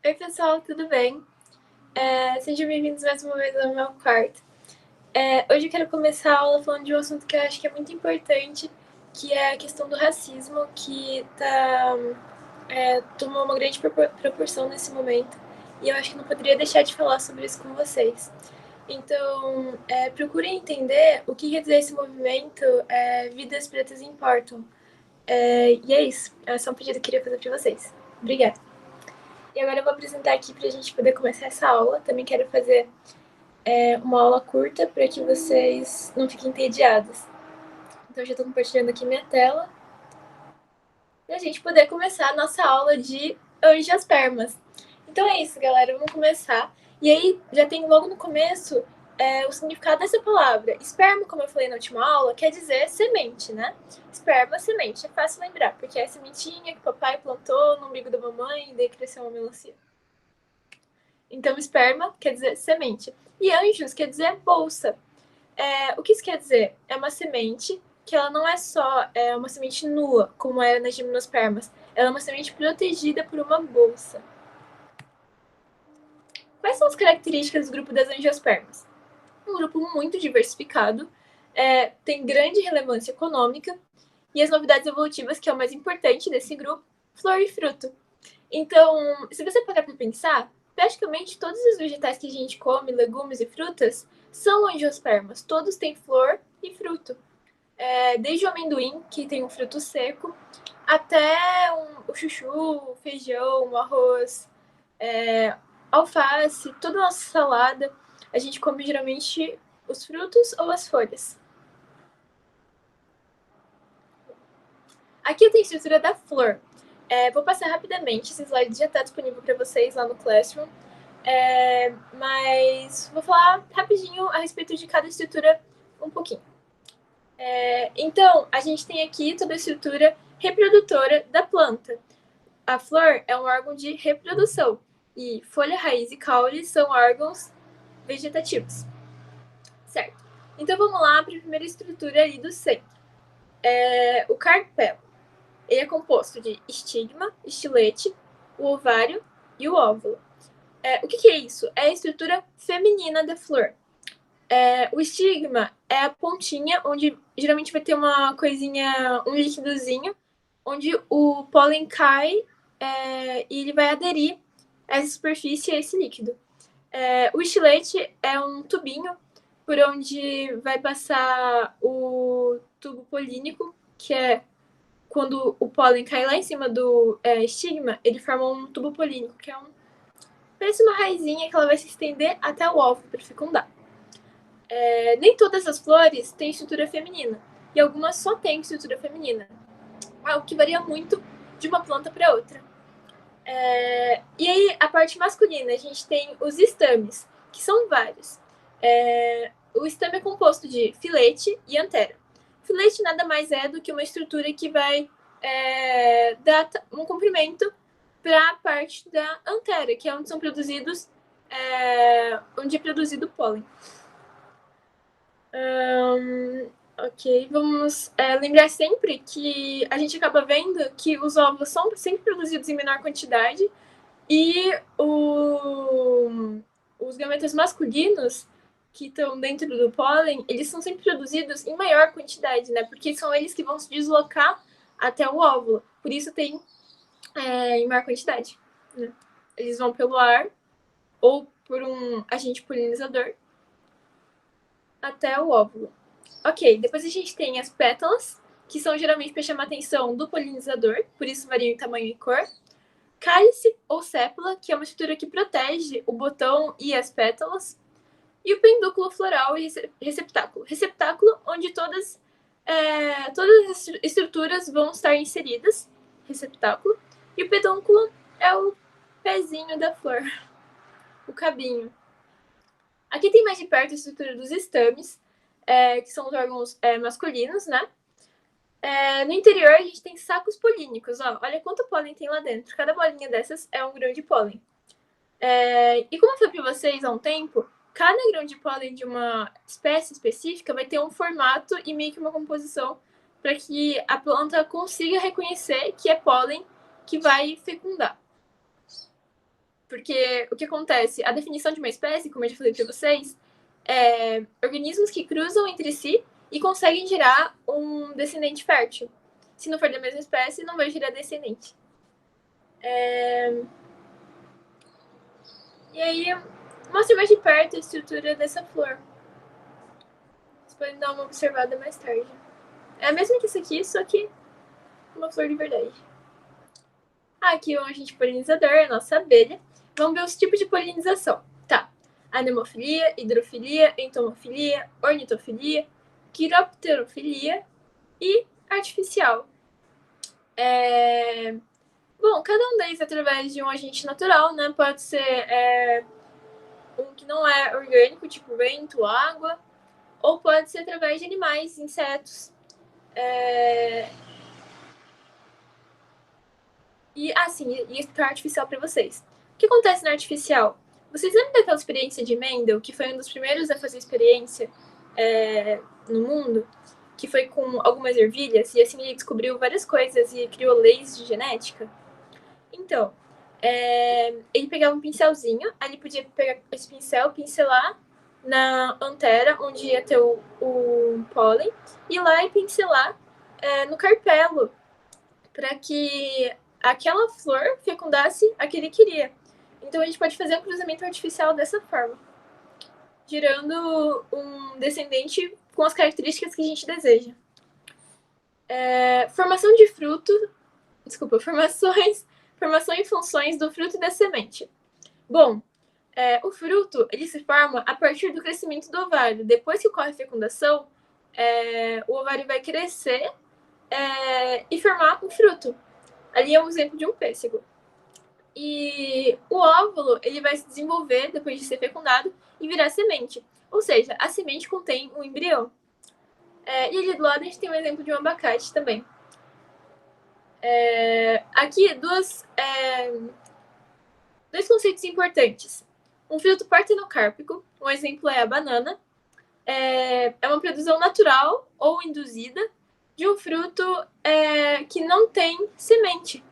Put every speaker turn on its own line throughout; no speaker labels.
Oi, pessoal, tudo bem? Sejam bem-vindos mais uma vez ao meu quarto. Hoje eu quero começar a aula falando de um assunto que eu acho que é muito importante, que é a questão do racismo, que tomou uma grande proporção nesse momento, e eu acho que não poderia deixar de falar sobre isso com vocês. Então, procurem entender o que quer dizer esse movimento Vidas Pretas Importam. E é isso, é só um pedido que eu queria fazer para vocês. Obrigada. E agora eu vou apresentar aqui para a gente poder começar essa aula. Também quero fazer uma aula curta para que vocês não fiquem entediados. Então, eu já estou compartilhando aqui minha tela para a gente poder começar a nossa aula de angiospermas. Então é isso, galera. Vamos começar. E aí, já tem logo no começo o significado dessa palavra. Esperma, como eu falei na última aula, quer dizer semente, né? Esperma, semente. É fácil lembrar, porque é a sementinha que o papai plantou no umbigo da mamãe e daí cresceu uma melancia. Então, esperma quer dizer semente. E anjos quer dizer bolsa. O que isso quer dizer? É uma semente que ela não é só uma semente nua, como era nas gimnospermas. Ela é uma semente protegida por uma bolsa. Quais são as características do grupo das angiospermas? Um grupo muito diversificado, tem grande relevância econômica, e as novidades evolutivas, que é o mais importante desse grupo, flor e fruto. Então, se você parar para pensar, praticamente todos os vegetais que a gente come, legumes e frutas, são angiospermas. Todos têm flor e fruto. Desde o amendoim, que tem um fruto seco, até o chuchu, o feijão, o arroz, alface, toda a nossa salada, a gente come geralmente os frutos ou as folhas. Aqui eu tenho a estrutura da flor. Vou passar rapidamente, esse slide já está disponível para vocês lá no Classroom. Mas vou falar rapidinho a respeito de cada estrutura um pouquinho. Então, a gente tem aqui toda a estrutura reprodutora da planta. A flor é um órgão de reprodução e folha, raiz e caule são órgãos vegetativos. Certo. Então, vamos lá para a primeira estrutura ali do centro. O carpelo. Ele é composto de estigma, estilete, o ovário e o óvulo. O que é isso? É a estrutura feminina da flor. O estigma é a pontinha, onde geralmente vai ter uma coisinha, um líquidozinho, onde o pólen cai e ele vai aderir a essa superfície, a esse líquido. O estilete é um tubinho por onde vai passar o tubo polínico, que é quando o pólen cai lá em cima do estigma, ele forma um tubo polínico, que parece uma raizinha que ela vai se estender até o óvulo para fecundar. Nem todas as flores têm estrutura feminina, e algumas só têm estrutura feminina, algo que varia muito de uma planta para outra. E aí, a parte masculina, a gente tem os estames, que são vários. O estame é composto de filete e antera. Filete nada mais é do que uma estrutura que vai dar um comprimento para a parte da antera, que é onde são produzidos, onde é produzido o pólen. Ok, vamos lembrar sempre que a gente acaba vendo que os óvulos são sempre produzidos em menor quantidade e os gametas masculinos que estão dentro do pólen, eles são sempre produzidos em maior quantidade, né? Porque são eles que vão se deslocar até o óvulo. Por isso tem em maior quantidade. Né? Eles vão pelo ar ou por um agente polinizador até o óvulo. Ok, depois a gente tem as pétalas, que são geralmente para chamar a atenção do polinizador, por isso variam em tamanho e cor. Cálice ou sépala, que é uma estrutura que protege o botão e as pétalas. E o pedúnculo floral e receptáculo. Receptáculo, onde todas as estruturas vão estar inseridas. Receptáculo. E o pedúnculo é o pezinho da flor, o cabinho. Aqui tem mais de perto a estrutura dos estames, que são os órgãos masculinos, né? No interior, a gente tem sacos polínicos. Ó, olha quanto pólen tem lá dentro. Cada bolinha dessas é um grão de pólen. E como eu falei para vocês há um tempo, cada grão de pólen de uma espécie específica vai ter um formato e meio que uma composição para que a planta consiga reconhecer que é pólen que vai fecundar. Porque o que acontece? A definição de uma espécie, como eu já falei para vocês, é organismos que cruzam entre si e conseguem gerar um descendente fértil. Se não for da mesma espécie, não vai gerar descendente. E aí, mostra mais de perto a estrutura dessa flor. Vocês podem dar uma observada mais tarde. É a mesma que essa aqui, só que uma flor de verdade. Aqui é um agente polinizador, a nossa abelha. Vamos ver os tipos de polinização. Tá. Anemofilia, hidrofilia, entomofilia, ornitofilia, quiropterofilia e artificial. Bom, cada um deles através de um agente natural, né? Pode ser um que não é orgânico, tipo vento, água, ou pode ser através de animais, insetos. E explicar artificial para vocês. O que acontece na artificial? Vocês lembram daquela experiência de Mendel, que foi um dos primeiros a fazer experiência no mundo? Que foi com algumas ervilhas, e assim ele descobriu várias coisas e criou leis de genética? Então, ele pegava um pincelzinho, aí ele podia pegar esse pincel, pincelar na antera, onde ia ter o pólen, e ir lá e pincelar no carpelo, para que aquela flor fecundasse a que ele queria. Então a gente pode fazer um cruzamento artificial dessa forma, gerando um descendente com as características que a gente deseja. Formação de fruto, formação e funções do fruto e da semente. Bom, o fruto ele se forma a partir do crescimento do ovário. Depois que ocorre a fecundação, o ovário vai crescer e formar um fruto. Ali é um exemplo de um pêssego. E o óvulo ele vai se desenvolver depois de ser fecundado e virar semente. Ou seja, a semente contém um embrião. E ali do lado a gente tem um exemplo de um abacate também. Aqui, dois conceitos importantes. Um fruto partenocárpico, um exemplo é a banana, é uma produção natural ou induzida de um fruto que não tem semente.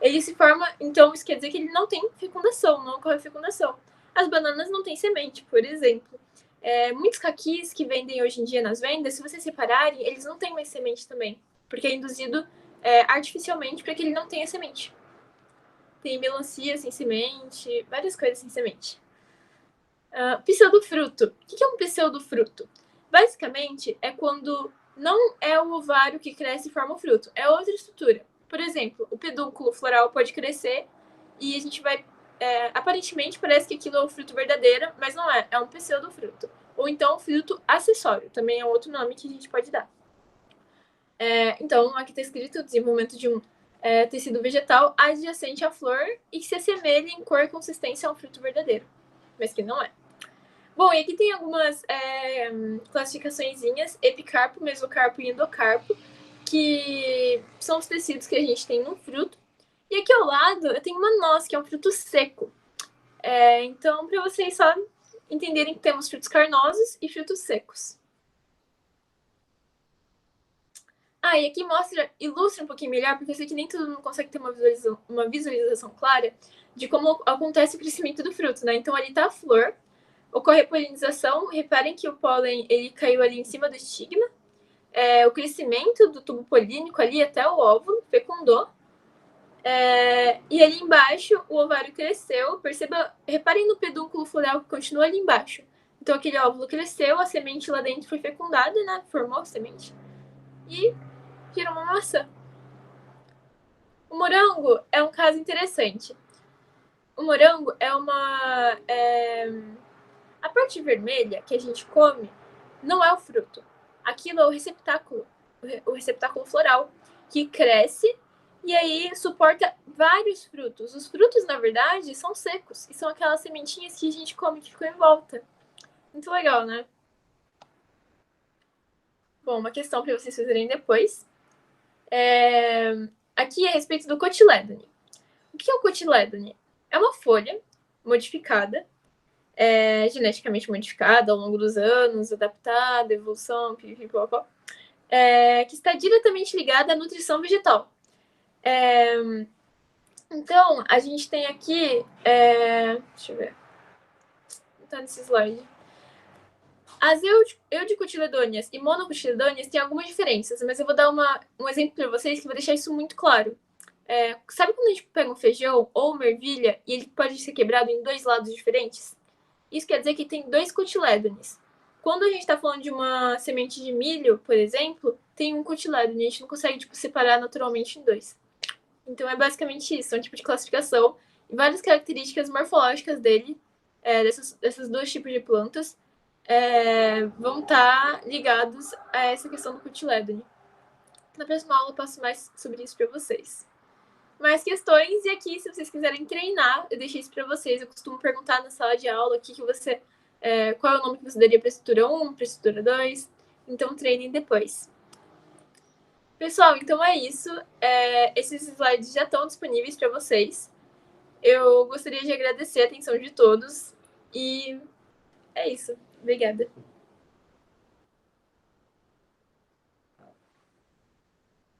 Ele se forma, então isso quer dizer que ele não tem fecundação, não ocorre fecundação. As bananas não têm semente, por exemplo. Muitos caquis que vendem hoje em dia nas vendas, se vocês separarem, eles não têm mais semente também, porque é induzido artificialmente para que ele não tenha semente. Tem melancia sem semente, várias coisas sem semente. Pseudofruto. O que é um pseudofruto? Basicamente, é quando não é o ovário que cresce e forma o fruto, é outra estrutura. Por exemplo, o pedúnculo floral pode crescer e a gente vai... aparentemente, parece que aquilo é o fruto verdadeiro, mas não é. É um pseudofruto. Ou então, fruto acessório. Também é outro nome que a gente pode dar. Então, aqui está escrito desenvolvimento de um tecido vegetal adjacente à flor e que se assemelha em cor e consistência a um fruto verdadeiro, mas que não é. Bom, e aqui tem algumas classificaçõezinhas: epicarpo, mesocarpo e endocarpo, que são os tecidos que a gente tem no fruto. E aqui ao lado eu tenho uma noz, que é um fruto seco. Então, para vocês só entenderem que temos frutos carnosos e frutos secos. E aqui ilustra um pouquinho melhor, porque eu sei que nem todo mundo consegue ter uma visualização clara de como acontece o crescimento do fruto, né? Então, ali tá a flor, ocorre a polinização. Reparem que o pólen ele caiu ali em cima do estigma. O crescimento do tubo polínico ali até o óvulo, fecundou. E ali embaixo o ovário cresceu. Reparem no pedúnculo floral que continua ali embaixo. Então aquele óvulo cresceu, a semente lá dentro foi fecundada, né? Formou a semente. E gerou uma maçã. O morango é um caso interessante. O morango é uma... A parte vermelha que a gente come não é o fruto. Aquilo é o receptáculo floral, que cresce e aí suporta vários frutos. Os frutos, na verdade, são secos e são aquelas sementinhas que a gente come que ficam em volta. Muito legal, né? Bom, uma questão para vocês fazerem depois. Aqui é a respeito do cotilédone. O que é o cotilédone? É uma folha modificada, geneticamente modificada ao longo dos anos, adaptada, evolução, pipipopó, que está diretamente ligada à nutrição vegetal. Então, a gente tem aqui... deixa eu ver. Não tá nesse slide. As eudicotiledôneas e monocotiledôneas têm algumas diferenças, mas eu vou dar um exemplo para vocês que vai deixar isso muito claro. Sabe quando a gente pega um feijão ou uma ervilha e ele pode ser quebrado em dois lados diferentes? Isso quer dizer que tem dois cotilédones. Quando a gente está falando de uma semente de milho, por exemplo, tem um cotilédone, a gente não consegue separar naturalmente em dois. Então é basicamente isso, é um tipo de classificação e várias características morfológicas dele, desses dois tipos de plantas, vão estar ligados a essa questão do cotilédone. Na próxima aula eu passo mais sobre isso para vocês. Mais questões, e aqui, se vocês quiserem treinar, eu deixei isso para vocês. Eu costumo perguntar na sala de aula o que você, qual é o nome que você daria para a estrutura 1, para a estrutura 2. Então, treinem depois. Pessoal, então é isso. Esses slides já estão disponíveis para vocês. Eu gostaria de agradecer a atenção de todos. E é isso. Obrigada.